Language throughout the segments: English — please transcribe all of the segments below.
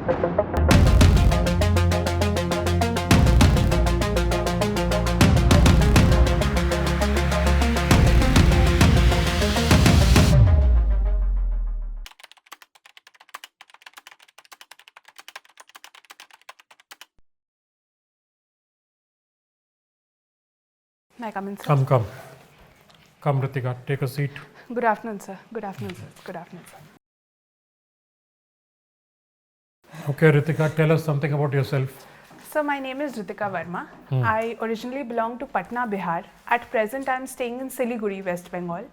May I come in, sir? Come, Ritika, take a seat. Good afternoon, sir. Good afternoon, sir. Good afternoon, sir. Okay, Ritika, tell us something about yourself. So my name is RITIKA VERMA. I originally belong to Patna, Bihar. At present, I am staying in Siliguri, West Bengal.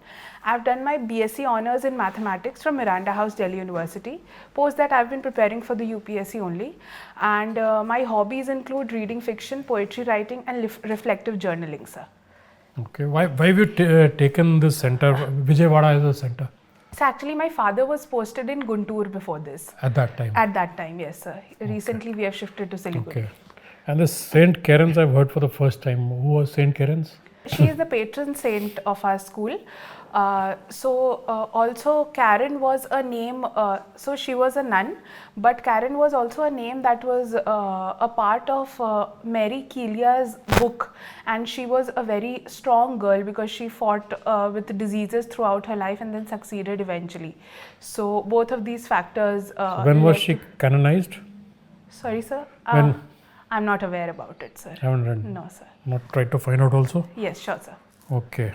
I have done my BSc Honours in Mathematics from Miranda House, Delhi University. Post that, I have been preparing for the UPSC only. And my hobbies include reading fiction, poetry writing and reflective journaling, sir. Okay, why have you taken this center, Vijayawada as a center? So actually, my father was posted in Guntur before this. At that time? At that time, yes, sir. Recently, we have shifted to Siliguri. Okay. And the Saint Karen's I've heard for the first time. Who was Saint Karen's? She is the patron saint of our school. Also Karen was a name, so she was a nun, but Karen was also a name that was a part of Mary Kilia's book, and she was a very strong girl because she fought with diseases throughout her life and then succeeded eventually. So both of these factors. When was she canonized? Sorry, sir. When? I'm not aware about it, sir. Haven't read? No, sir. Not tried to find out also? Yes, sure, sir. Okay.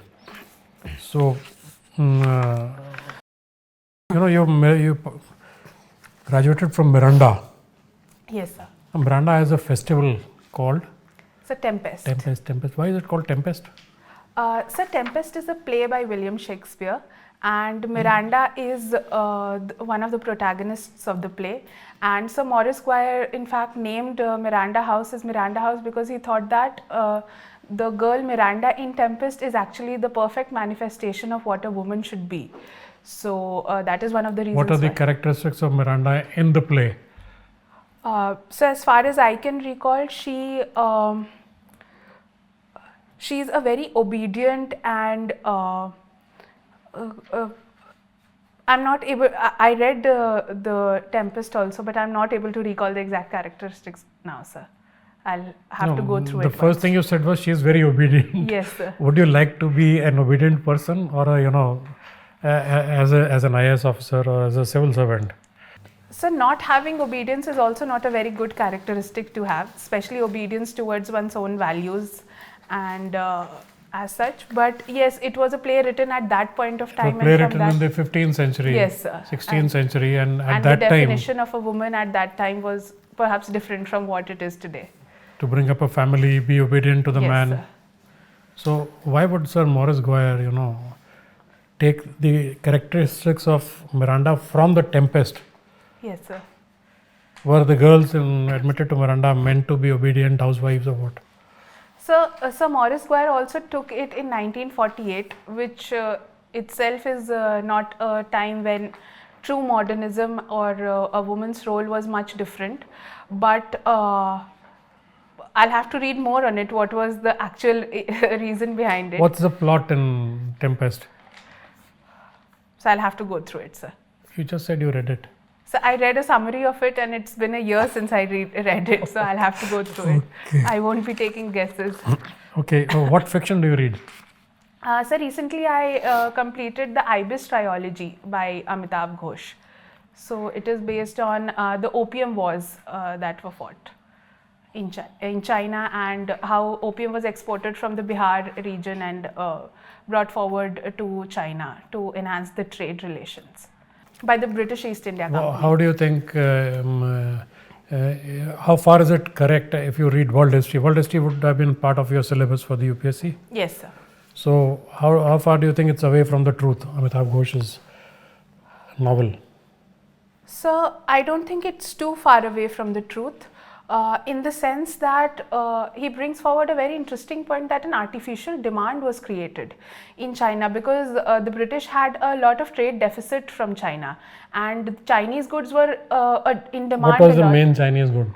So, you graduated from Miranda. Yes, sir. Miranda has a festival called? It's a Tempest. Tempest. Why is it called Tempest? Sir, Tempest is a play by William Shakespeare, and Miranda is one of the protagonists of the play. And Sir Maurice Squire, in fact, named Miranda House as Miranda House because he thought that the girl Miranda in Tempest is actually the perfect manifestation of what a woman should be. So that is one of the reasons. What are the characteristics of Miranda in the play? So as far as I can recall, she's a very obedient and I'm not able. I read the Tempest also, but I'm not able to recall the exact characteristics now, sir. I'll have to go through it. The first thing you said was she is very obedient. Yes, sir. Would you like to be an obedient person, or as an IAS officer or as a civil servant? So not having obedience is also not a very good characteristic to have, especially obedience towards one's own values and as such. But yes, it was a play written at that point of time. A play written in the 15th century, yes, sir. 16th century, and at that time. And the time, definition of a woman at that time was perhaps different from what it is today. To bring up a family, be obedient to the man. Sir. So why would Sir Maurice Squire, take the characteristics of Miranda from the Tempest? Yes, sir. Were the girls admitted to Miranda meant to be obedient housewives or what? So, Sir Maurice Squire also took it in 1948, which itself is not a time when true modernism or a woman's role was much different. But I'll have to read more on it. What was the actual reason behind it? What's the plot in Tempest? So, I'll have to go through it, sir. You just said you read it. So I read a summary of it, and it's been a year since I read it, so I'll have to go through it. I won't be taking guesses. Okay, what fiction do you read? So recently I completed the Ibis trilogy by Amitav Ghosh. So it is based on the opium wars that were fought in China, and how opium was exported from the Bihar region and brought forward to China to enhance the trade relations by the British East India Company. How do you think, how far is it correct if you read world history? World history would have been part of your syllabus for the UPSC? Yes, sir. So how far do you think it's away from the truth, Amitav Ghosh's novel? So I don't think it's too far away from the truth. In the sense that he brings forward a very interesting point that an artificial demand was created in China because the British had a lot of trade deficit from China, and Chinese goods were in demand. What was the main Chinese good?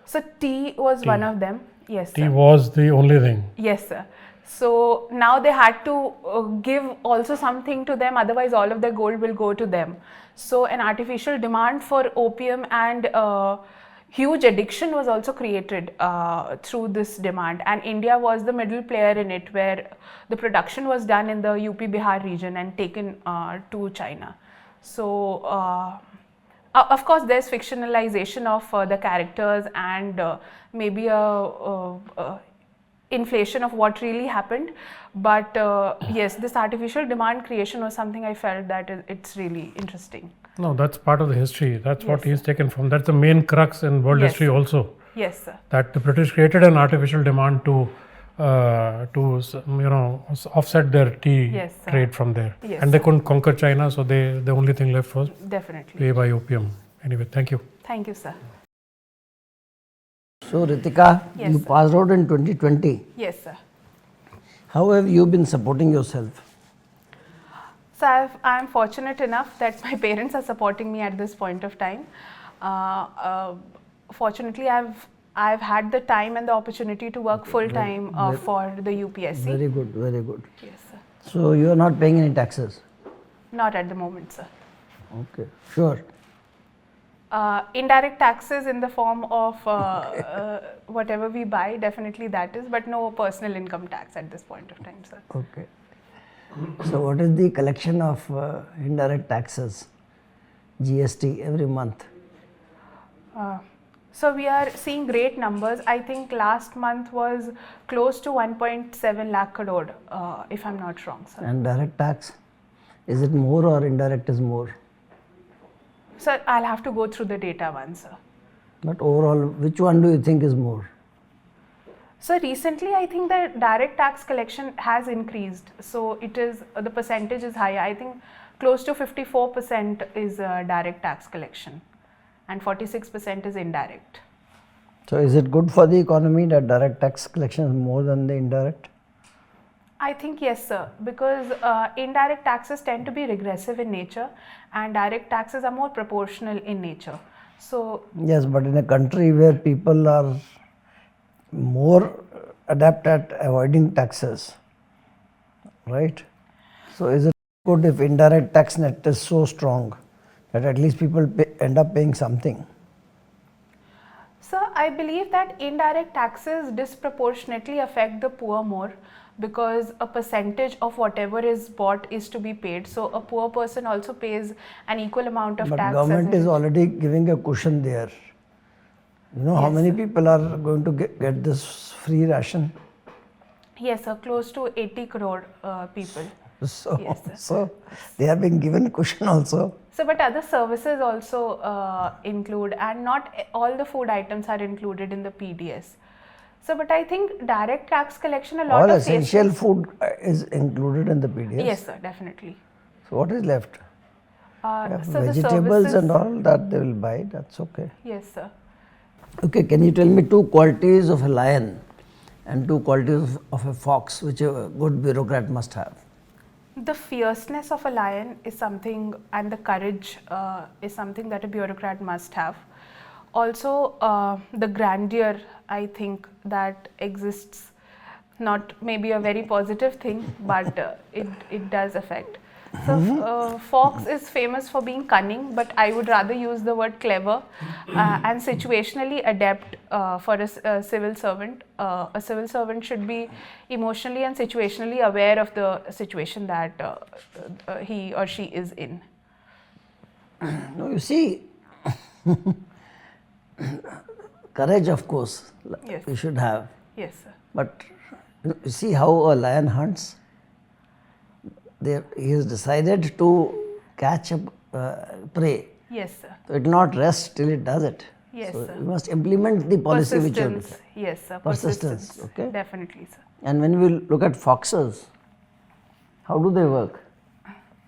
So tea was one of them. Yes, tea sir. was the only thing. Yes, sir. So now they had to give also something to them, otherwise all of their gold will go to them. So an artificial demand for opium and huge addiction was also created through this demand, and India was the middle player in it, where the production was done in the UP Bihar region and taken to China. So of course there's fictionalization of the characters and maybe a inflation of what really happened, but yes, this artificial demand creation was something I felt that it's really interesting. No, that's part of the history. That's what Yes, he's taken from. That's the main crux in world Yes. history also. Yes, sir. That the British created an artificial demand to offset their tea Yes, sir. trade from there, Yes, and they sir. couldn't conquer China, so the only thing left was Definitely. play by opium. Anyway, thank you. Thank you, sir. So Ritika, Yes, you sir. passed out in 2020. Yes, sir. How have you been supporting yourself? So I'm fortunate enough that my parents are supporting me at this point of time. Fortunately, I've had the time and the opportunity to work full time for the UPSC. Very good, very good. Yes, sir. So you are not paying any taxes? Not at the moment, sir. Okay, sure. Indirect taxes in the form of whatever we buy, definitely that is, but no personal income tax at this point of time, sir. Okay. So what is the collection of indirect taxes, GST every month? So we are seeing great numbers. I think last month was close to 1.7 lakh crore, if I'm not wrong, sir. And direct tax, is it more or indirect is more? Sir, I'll have to go through the data once, sir. But overall, which one do you think is more? So recently, I think the direct tax collection has increased. So it is, the percentage is higher. I think close to 54% is direct tax collection and 46% is indirect. So is it good for the economy that direct tax collection is more than the indirect? I think yes, sir, because indirect taxes tend to be regressive in nature and direct taxes are more proportional in nature. So Yes, but in a country where people are more adept at avoiding taxes, right? So is it good if indirect tax net is so strong that at least people end up paying something? Sir, I believe that indirect taxes disproportionately affect the poor more, because a percentage of whatever is bought is to be paid. So a poor person also pays an equal amount of But tax. government is already giving a cushion there. You know how Yes, many sir. people are going to get this free ration? Yes, sir, close to 80 crore people. So, Yes, sir. so they are being given cushion also. So, but other services also include, and not all the food items are included in the PDS. So, but I think direct tax collection, a lot All of essential cases- food is included in the PDS. Yes, sir, definitely. So what is left? Yeah, So the vegetables services, and all that they will buy, that's okay. yes, sir. Okay, can you tell me two qualities of a lion and two qualities of a fox which a good bureaucrat must have? The fierceness of a lion is something, and the courage is something that a bureaucrat must have. Also, the grandeur, I think, that exists, not maybe a very positive thing, but it does affect. So, fox is famous for being cunning, but I would rather use the word clever and situationally adept for a civil servant. A civil servant should be emotionally and situationally aware of the situation that he or she is in. No, you see, courage of course Yes. we should have, Yes, sir. but you see how a lion hunts? He has decided to catch a prey. Yes, sir. So it will not rest till it does it. Yes, So sir. you must implement the policy which you have Persistence. declared. Yes, sir. Persistence, okay. Definitely, sir. And when we look at foxes, how do they work?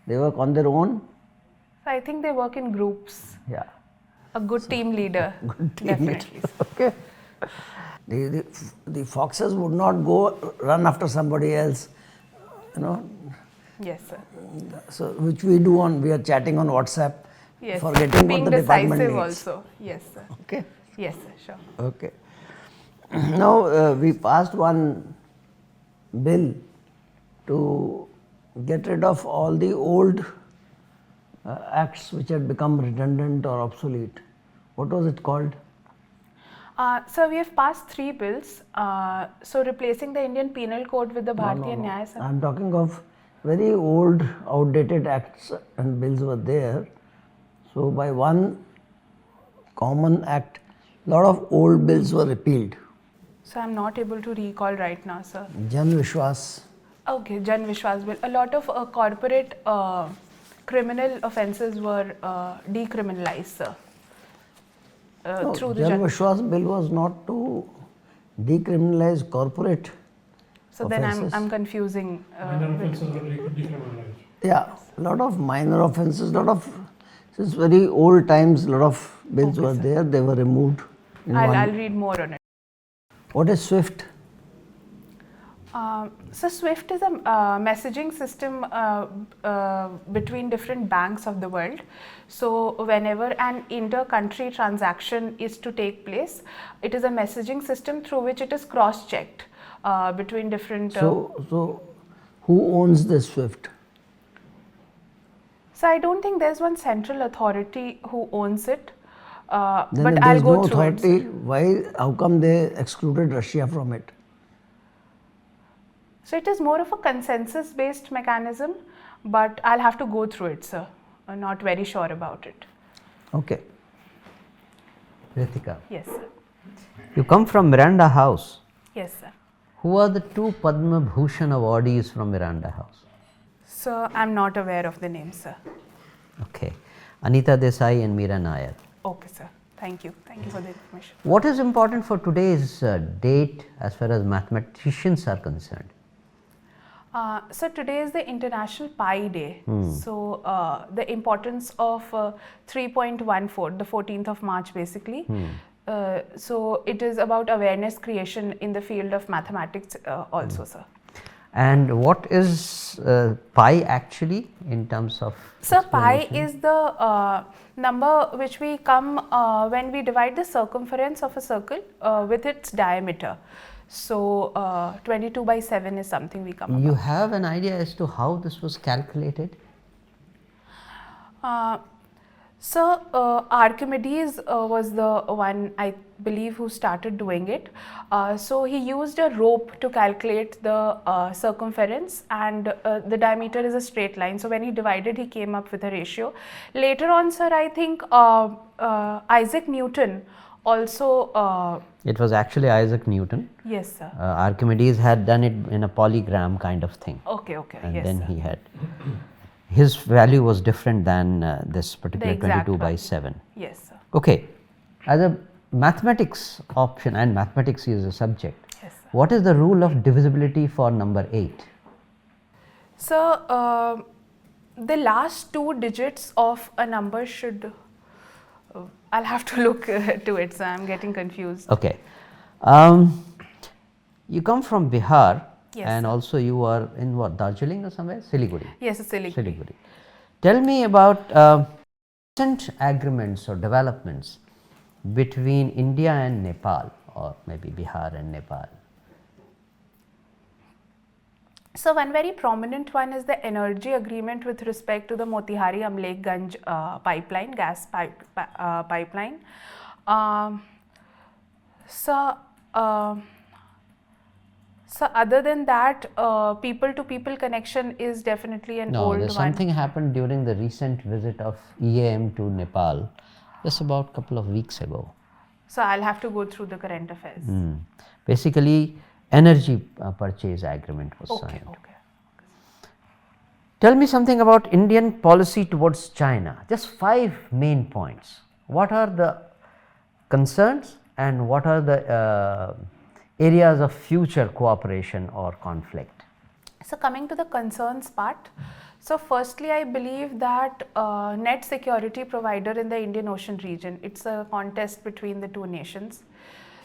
They work on their own? So I think they work in groups. Yeah. A good team leader. Good team Definitely, leader. sir. Okay. The foxes would not go run after somebody else, you know, Yes, sir. so which we do on, we are chatting on WhatsApp, Yes. forgetting Being what the department decisive needs. also. Yes, sir. Okay. Yes, sir. Sure. Okay. Now we passed one bill to get rid of all the old acts which had become redundant or obsolete. What was it called? So we have passed 3 bills. So replacing the Indian Penal Code with the Bharatiya Nyaya Samhita. I'm talking of very old, outdated acts and bills were there. So by one common act, lot of old bills were repealed. So I'm not able to recall right now, sir. Jan Vishwas. Okay, Jan Vishwas Bill. A lot of corporate criminal offences were decriminalized, sir. Through the Jan Vishwas bill was not to decriminalize corporate So then offences. I'm confusing. Minor offences were decriminalized. Yeah, a lot of minor offences, since very old times, lot of bills were there, they were removed. I'll read more on it. What is SWIFT? So SWIFT is a messaging system between different banks of the world. So whenever an inter-country transaction is to take place, it is a messaging system through which it is cross-checked between different. So who owns this SWIFT? So I don't think there's one central authority who owns it. Then But if I'll there's go no through authority, it. how come they excluded Russia from it? So it is more of a consensus-based mechanism, but I'll have to go through it, sir. I'm not very sure about it. Okay. Ritika, Yes, sir. you come from Miranda House. Yes, sir. Who are the 2 Padma Bhushan awardees from Miranda House? So I'm not aware of the name, sir. Okay. Anita Desai and Meera Nair. Okay, sir. Thank you. Thank you for the information. What is important for today's date as far as mathematicians are concerned? So today is the International Pi Day. So the importance of 3.14, the 14th of March basically. So it is about awareness creation in the field of mathematics also, sir. And what is pi actually in terms of? So pi is the number which we come when we divide the circumference of a circle with its diameter. So 22 by 7 is something we come up. You have an idea as to how this was calculated? So Archimedes was the one, I believe, who started doing it. So he used a rope to calculate the circumference, and the diameter is a straight line. So when he divided, he came up with a ratio. Later on, sir, I think Isaac Newton also. It was actually Isaac Newton. Yes, sir. Archimedes had done it in a polygram kind of thing. Okay. And Yes, then sir. he had. His value was different than this particular exact 22 by value. 7. Yes, sir. Okay. As a mathematics option, and mathematics is a subject, Yes, sir. what is the rule of divisibility for number 8? So the last 2 digits of a number should. I'll have to look to it, so I'm getting confused. Okay. You come from Bihar. Yes, and sir. also you are in what, Darjeeling or somewhere? Siliguri. Yes, it's Siliguri. Siliguri. Tell me about recent agreements or developments between India and Nepal, or maybe Bihar and Nepal. So one very prominent one is the energy agreement with respect to the Motihari Amlekganj pipeline, gas pipeline. So other than that, people-to-people connection is definitely an No, old there's one. something happened during the recent visit of EAM to Nepal, just about a couple of weeks ago. So I'll have to go through the current affairs. Basically, energy purchase agreement was Okay, signed. okay. Tell me something about Indian policy towards China. Just 5 main points. What are the concerns and what are the areas of future cooperation or conflict? So coming to the concerns part, so firstly I believe that net security provider in the Indian Ocean region, it's a contest between the 2 nations.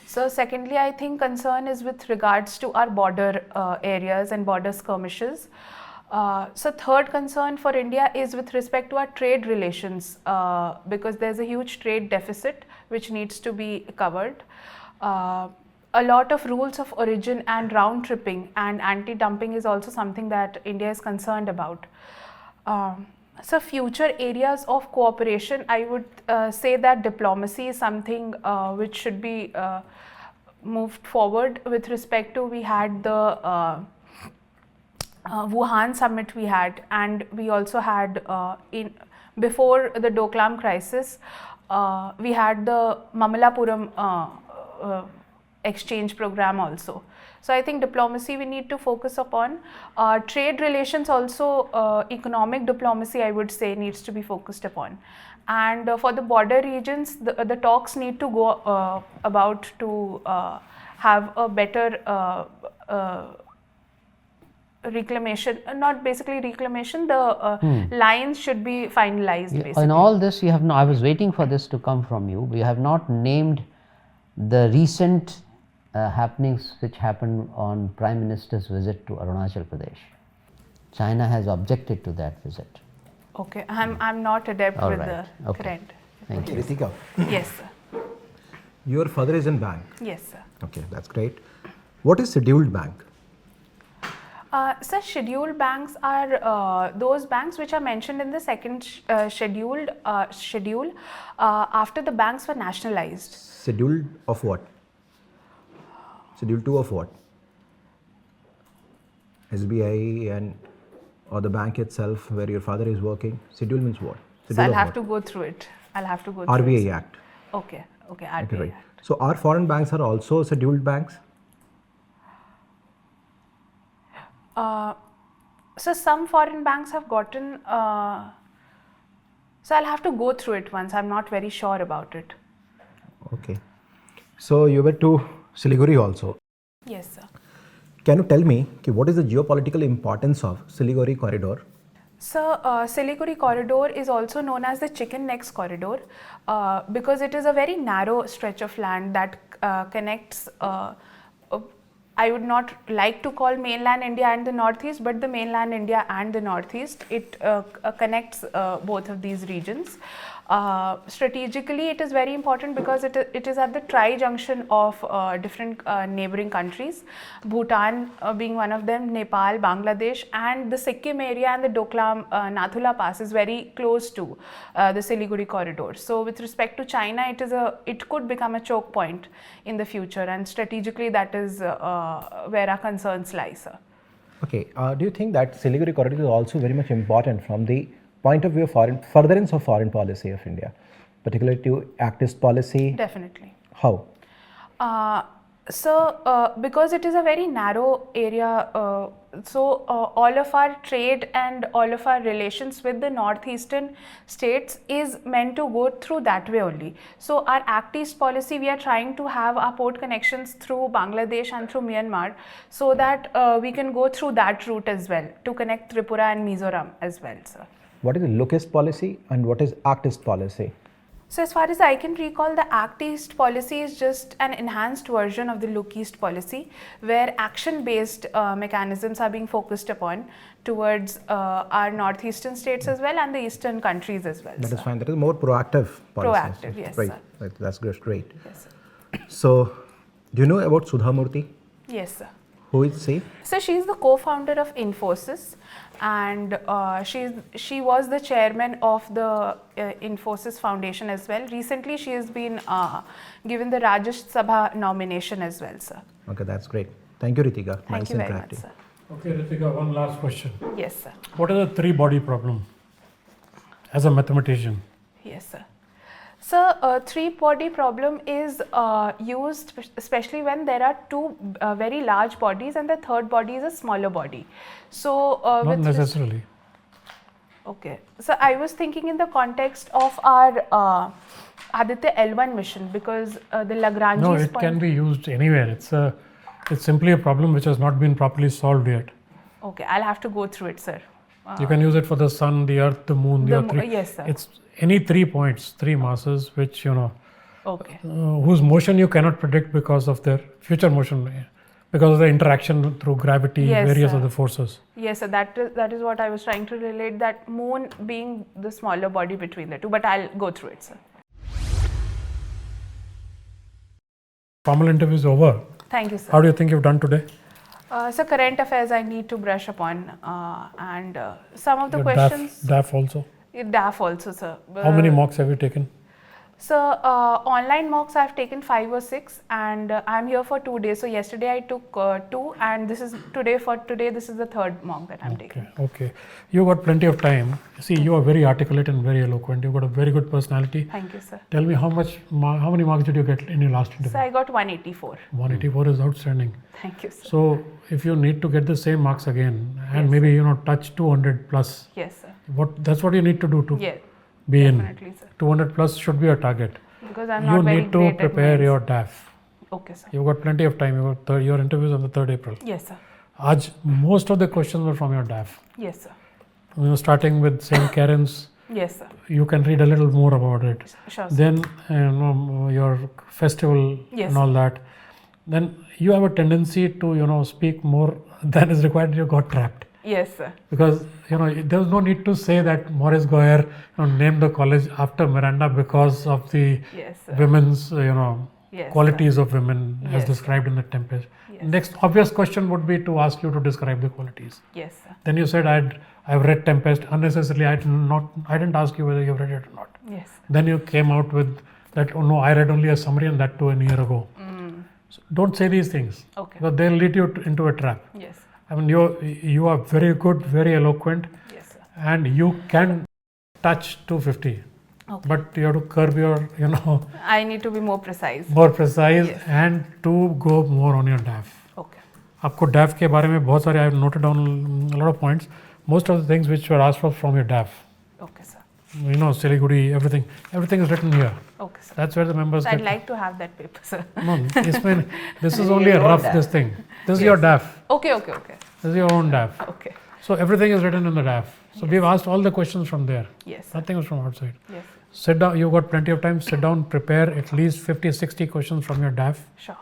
So secondly, I think concern is with regards to our border areas and border skirmishes. So third concern for India is with respect to our trade relations because there's a huge trade deficit which needs to be covered. a lot of rules of origin and round tripping and anti-dumping is also something that India is concerned about. So future areas of cooperation, I would say that diplomacy is something which should be moved forward with respect to, we had the Wuhan summit we had, and we also had before the Doklam crisis, we had the Mamallapuram exchange program also. So I think diplomacy we need to focus upon. Trade relations also, economic diplomacy I would say needs to be focused upon. And for the border regions, the talks need to go about to have a better reclamation, not basically reclamation, the lines should be finalized basically. In all this, you have I was waiting for this to come from you. We have not named the recent happenings which happened on Prime Minister's visit to Arunachal Pradesh. China has objected to that visit. Okay, I'm not adept All with right. the Okay. current. Thank you. Ritika, Yes, sir. your father is in bank. Yes, sir. Okay, that's great. What is scheduled bank? Sir, scheduled banks are those banks which are mentioned in the second schedule after the banks were nationalized. Scheduled of what? Schedule 2 of what? SBI and or the bank itself where your father is working. Schedule means what? So Schedule I'll of have what? to go through it. I'll have to go through RBI it. Act. Okay, RBI Okay, right. Act. So our foreign banks are also scheduled banks? So some foreign banks have gotten, so I'll have to go through it once. I'm not very sure about it. Okay. So you were to Siliguri also. Yes, sir. Can you tell me what is the geopolitical importance of Siliguri corridor? So, Siliguri corridor is also known as the chicken necks corridor because it is a very narrow stretch of land that connects, I would not like to call mainland India and the northeast, but the mainland India and the northeast. It connects both of these regions. Strategically, it is very important because it is at the tri-junction of different neighboring countries, Bhutan being one of them, Nepal, Bangladesh, and the Sikkim area and the Doklam Nathula Pass is very close to the Siliguri corridor. So with respect to China, it could become a choke point in the future, and strategically that is where our concerns lie, sir. Okay. Do you think that Siliguri corridor is also very much important from the point of view of furtherance of foreign policy of India, particularly to activist policy? Definitely. How? Because it is a very narrow area, all of our trade and all of our relations with the northeastern states is meant to go through that way only. So our Act East policy, we are trying to have our port connections through Bangladesh and through Myanmar so that we can go through that route as well to connect Tripura and Mizoram as well, sir. What is the Look East policy and what is Act East policy? So as far as I can recall, the Act East policy is just an enhanced version of the Look East policy, where action-based mechanisms are being focused upon towards our northeastern states as well and the eastern countries as well. That sir. is fine. That is more proactive policy. Proactive, yes, right. sir. Right. That's great. Yes, sir. So, do you know about Sudha Murthy? Yes, sir. Who is she? So she is the co-founder of Infosys, and she was the chairman of the Infosys Foundation as well. Recently, she has been given the Rajya Sabha nomination as well, sir. Okay, that's great. Thank you, Ritika. Thank Nice you very much, interacting. sir. Okay, Ritika, one last question. Yes, sir. What is the three-body problem as a mathematician? Yes, sir. So, three-body problem is used especially when there are two very large bodies and the third body is a smaller body. So, Not necessarily. Okay. So, I was thinking in the context of our Aditya L1 mission because the Lagrange's No, it point. can be used anywhere. It's simply a problem which has not been properly solved yet. Okay, I'll have to go through it, sir. You can use it for the sun, the earth, the moon. There are three. Yes, sir. It's any 3 points, 3 masses, which Okay. whose motion you cannot predict because of their future motion, because of the interaction through gravity, Yes, various sir. other forces. Yes, sir. That is what I was trying to relate. That moon being the smaller body between the two. But I'll go through it, sir. Formal interview is over. Thank you, sir. How do you think you've done today? So current affairs I need to brush upon, and some of the Your questions. DAF also. DAF also, sir. How many mocks have you taken? So online mocks I've taken 5 or 6, and I'm here for 2 days. So yesterday I took 2, and this is today. For today, this is the 3rd mock that I'm taking. Okay. You got plenty of time. See, you are very articulate and very eloquent. You've got a very good personality. Thank you, sir. Tell me how many marks did you get in your last interview? So I got 184. 184 is outstanding. Thank you, sir. So if you need to get the same marks again and Yes, maybe touch 200 plus, Yes, sir. that's what you need to do to Yeah, be in. definitely, sir. 200 plus should be a target. Because I'm You not very need to great at prepare maths. your DAF. Okay, sir. You've got plenty of time. Your interview is on the 3rd April. Yes, sir. Most of the questions were from your DAF. Yes, sir. Starting with St. Karen's, Yes, sir. you can read a little more about it. Sure, sir. Then your festival Yes, and all that. Then you have a tendency to speak more than is required. You got trapped Yes, sir. because there was no need to say that Maurice Goyer named the college after Miranda because of the Yes, sir. women's Yes, qualities of women as Yes, described in the Tempest. Yes. Next obvious question would be to ask you to describe the qualities. Yes, sir. Then you said I've read Tempest unnecessarily. I didn't ask you whether you've read it or not. Yes. Then you came out with that, oh no, I read only a summary and that too a year ago. So don't say these things Okay. because they'll lead you into a trap. Yes. I mean, you are very good, very eloquent, Yes, sir. and you can touch 250. Okay. But you have to curb your, I need to be more precise. more precise Yes. and to go more on your DAF. Okay. आपको DAF के बारे में बहुत सारे I have noted down a lot of points. Most of the things which were asked for from your DAF. Okay, sir. Siliguri, everything is written here. Okay, sir. That's where the members So I'd get. like to have that paper, sir. No, this is only a rough this thing. This is your DAF. Okay. This is your own DAF. Okay. So everything is written in the DAF. So we've asked all the questions from there. Yes, sir. Nothing was from outside. Yes, sir. Sit down. You've got plenty of time. Sit down. Prepare at least 50-60 questions from your DAF. Sure.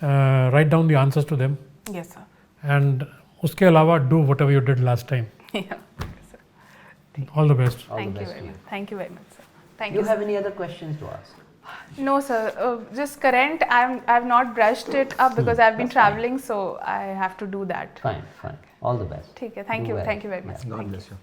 Write down the answers to them. Yes, sir. And uske alawa do whatever you did last time. Yeah. Okay, sir. All the best. All the Thank you best very to you. much. Thank you very much, sir. Thank You you. have Sir. any other questions to ask? No, sir. Just current. I've not brushed it up because I've been traveling, so I have to do that. Fine. All the best. ठीक है. Thank Do you. well. Thank you very Yeah. much. God Thank you. bless you.